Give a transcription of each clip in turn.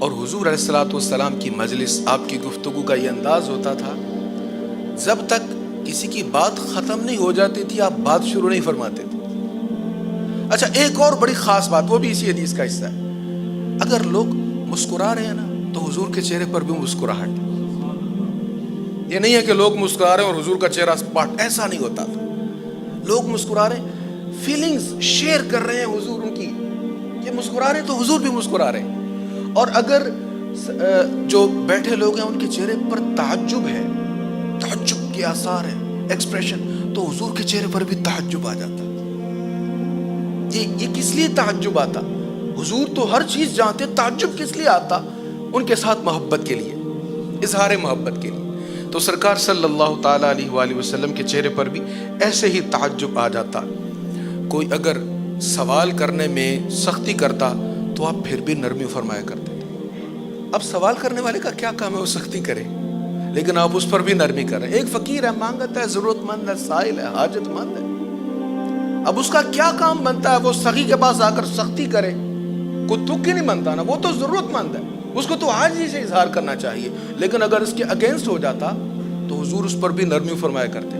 اور حضور علیہ الصلوۃ والسلام کی مجلس، آپ کی گفتگو کا یہ انداز ہوتا تھا، جب تک کسی کی بات ختم نہیں ہو جاتی تھی آپ بات شروع نہیں فرماتے تھے۔ اچھا، ایک اور بڑی خاص بات، وہ بھی اسی حدیث کا حصہ ہے، اگر لوگ مسکرا رہے ہیں نا تو حضور کے چہرے پر بھی مسکراہٹ۔ یہ نہیں ہے کہ لوگ مسکرا رہے ہیں اور حضور کا چہرہ اسپاٹ، ایسا نہیں ہوتا تھا۔ لوگ مسکرا رہے ہیں، فیلنگز شیئر کر رہے ہیں حضور ان کی، یہ مسکرا رہے ہیں تو حضور بھی مسکرا رہے ہیں۔ اور اگر جو بیٹھے لوگ ہیں ان کے چہرے پر تعجب ہے، تعجب کے آثار ہیں، ایکسپریشن، تو حضور کے چہرے پر بھی تعجب آ جاتا۔ یہ کس لیے تعجب آتا؟ حضور تو ہر چیز جانتے، تعجب کس لیے آتا؟ ان کے ساتھ محبت کے لیے، اظہار محبت کے لیے۔ تو سرکار صلی اللہ تعالیٰ علیہ وآلہ وسلم کے چہرے پر بھی ایسے ہی تعجب آ جاتا۔ کوئی اگر سوال کرنے میں سختی کرتا تو آپ پھر بھی نرمی فرمایا کرتے۔ اب سوال کرنے والے کا کیا کام ہے وہ سختی کرے، لیکن آپ اس پر بھی نرمی کریں۔ ایک فقیر ہے، مانگتا ہے، ضرورت مند ہے، سائل ہے، حاجت مند ہے، اب اس کا کیا کام بنتا ہے وہ سخی کے پاس آ کر سختی کرے؟ کوئی تک ہی نہیں بنتا نا، وہ تو ضرورت مند ہے، اس کو تو عاجزی سے اظہار کرنا چاہیے۔ لیکن اگر اس کے اگینسٹ ہو جاتا تو حضور اس پر بھی نرمی فرمایا کرتے۔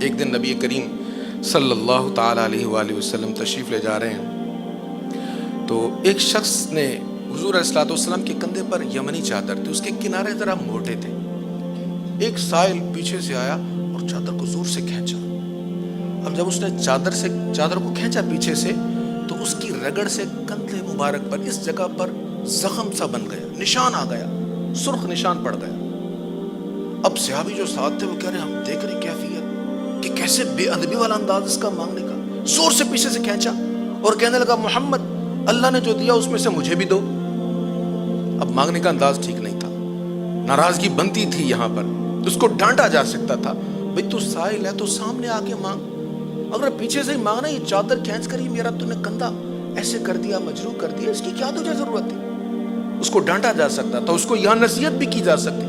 ایک دن نبی کریم صلی اللہ تعالیٰ علیہ وآلہ وسلم تشریف لے جا رہے ہیں، تو ایک شخص نے حضور علیہ الصلوۃ والسلام کے کندھے پر یمنی چادر تھی، اس کے کنارے ذرا موٹے تھے۔ ایک سائل پیچھے سے آیا اور چادر کو زور سے کھینچا۔ اب جب اس نے چادر کو کھینچا پیچھے سے، تو اس کی رگڑ سے کندھے مبارک پر اس جگہ پر زخم سا بن گیا، نشان آ گیا، سرخ نشان پڑ گیا۔ اب صحابی جو ساتھ تھے وہ کہہ رہے ہم دیکھ رہے کیفیت کہ کیسے بے ادبی والا انداز اس کا مانگنے کا، زور سے پیچھے سے کھینچا اور کہنے لگا محمد، اللہ نے جو دیا اس میں سے مجھے بھی دو۔ اب مانگنے کا انداز ٹھیک نہیں تھا، ناراضگی بنتی تھی یہاں پر، اس کو ڈانٹا جا سکتا تھا، بھئی تو سائل ہے تو سامنے آ کے مانگ، اگر پیچھے سے ہی مانگنا، یہ چادر کھینچ کر ہی میرا تو نے کندھا ایسے کر دیا، مجروح کر دیا، اس کی کیا تجھے ضرورت تھی؟ اس کو ڈانٹا جا سکتا تھا، اس کو یہاں نصیحت بھی کی جا سکتی۔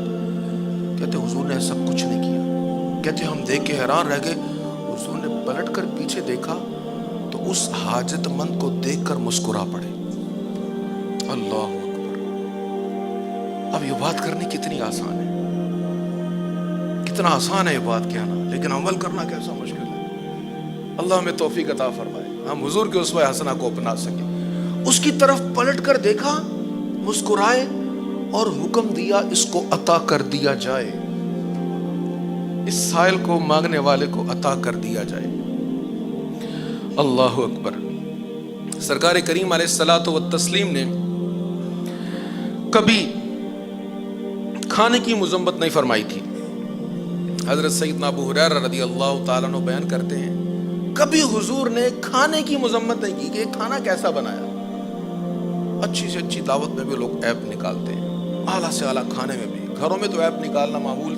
کہتے حضور نے ایسا کچھ نہیں کیا، کہتے ہم دیکھ کے حیران رہ گئے، حضور نے پلٹ کر پیچھے دیکھا تو اس حاجت مند کو دیکھ کر مسکرا پڑے۔ اللہ اکبر! اب یہ بات کرنی کتنی آسان ہے، کتنا آسان ہے یہ بات کہنا، لیکن عمل کرنا کیسا مشکل ہے۔ اللہ ہمیں توفیق عطا فرمائے، ہم حضور کے اسوہ حسنہ کو اپنا سکیں۔ اس کی طرف پلٹ کر دیکھا، مسکرائے اور حکم دیا اس کو عطا کر دیا جائے، اس سائل کو، مانگنے والے کو عطا کر دیا جائے۔ اللہ اکبر! سرکار کریم علیہ الصلوۃ والتسلیم نے کبھی کھانے کی مذمت نہیں فرمائی تھی۔ حضرت سیدنا ابو ہریرہ رضی اللہ تعالیٰ عنہ بیان کرتے ہیں، کبھی حضور نے کھانے کی مذمت نہیں کی کہ یہ کھانا کیسا بنایا۔ اچھی سے اچھی دعوت میں بھی لوگ عیب نکالتے ہیں، اعلیٰ سے اعلیٰ کھانے میں بھی، گھروں میں تو عیب نکالنا معمول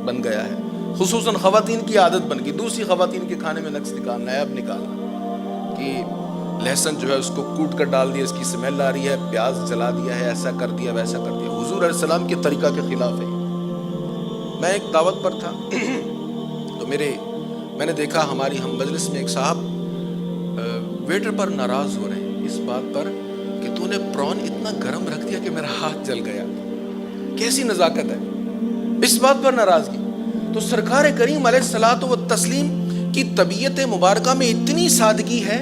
بن گیا ہے، خصوصاً خواتین کی عادت بن گئی، دوسری خواتین کے کھانے میں نقص نکالنا، عیب نکالنا، کہ لہسن جو ہے اس کو کوٹ کر ڈال دیا، اس کی سمیل آ رہی ہے، پیاز جلا دیا ہے، ایسا کر دیا، ویسا کر دیا۔ حضور علیہ السلام کے طریقہ کے خلاف ہے۔ میں ایک دعوت پر تھا تو میں نے دیکھا ہماری ہم مجلس میں ایک صاحب ویٹر پر ناراض ہو رہے ہیں اس بات پر کہ تو نے پرون اتنا گرم رکھ دیا کہ میرا ہاتھ جل گیا۔ کیسی نزاکت ہے، اس بات پر ناراضگی۔ تو سرکار کریم علیہ الصلوۃ والتسلیم کی طبیعت مبارکہ میں اتنی سادگی ہے،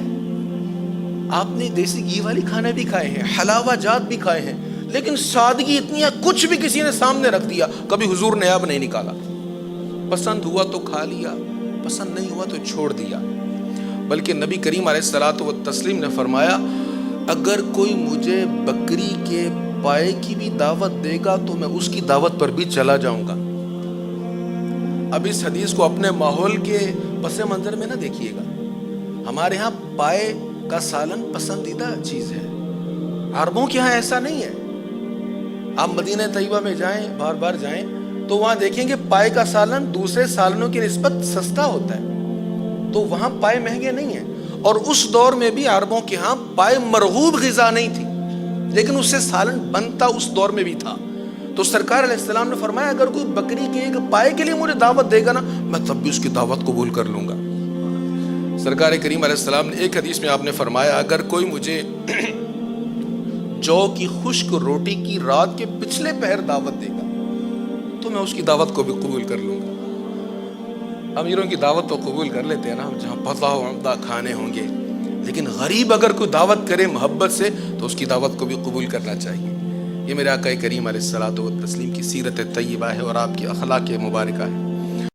آپ نے دیسی گھی والی کھانے بھی کھائے ہیں، حلاوہ جات بھی کھائے ہیں، لیکن سادگی اتنی ہے، کچھ بھی کسی نے سامنے رکھ دیا، کبھی حضور نے عیب نہیں نکالا۔ پسند ہوا تو کھا لیا، پسند نہیں ہوا تو چھوڑ دیا۔ بلکہ نبی کریم علیہ الصلوۃ والتسلیم نے فرمایا، اگر کوئی مجھے بکری کے پائے کی بھی دعوت دے گا تو میں اس کی دعوت پر بھی چلا جاؤں گا۔ اب اس حدیث کو اپنے ماحول کے پس منظر میں نہ دیکھیے گا۔ ہمارے ہاں پائے کا سالن پسندیدہ چیز ہے، عربوں کے ہاں ایسا نہیں ہے۔ آپ مدینہ طیبہ میں جائیں، بار بار جائیں تو وہاں دیکھیں گے پائے کا سالن دوسرے سالنوں کی نسبت سستا ہوتا ہے، تو وہاں پائے مہنگے نہیں ہیں۔ اور اس دور میں بھی عربوں کے ہاں پائے مرغوب غذا نہیں تھی، لیکن اس سے سالن بنتا اس دور میں بھی تھا۔ تو سرکار علیہ السلام نے فرمایا، اگر کوئی بکری کے ایک پائے کے لیے مجھے دعوت دے گا نا، میں تب بھی اس کی دعوت قبول کر لوں گا۔ سرکار کریم علیہ السلام نے ایک حدیث میں آپ نے فرمایا، اگر کوئی مجھے جو کی خشک روٹی کی رات کے پچھلے پہر دعوت دے گا تو میں اس کی دعوت کو بھی قبول کر لوں گا۔ امیروں کی دعوت تو قبول کر لیتے ہیں نا، جہاں پتہ و عمدہ کھانے ہوں گے، لیکن غریب اگر کوئی دعوت کرے محبت سے تو اس کی دعوت کو بھی قبول کرنا چاہیے۔ یہ میرے آقا کریم علیہ الصلوۃ والتسلیم کی سیرت طیبہ ہے اور آپ کی اخلاق مبارکہ ہے۔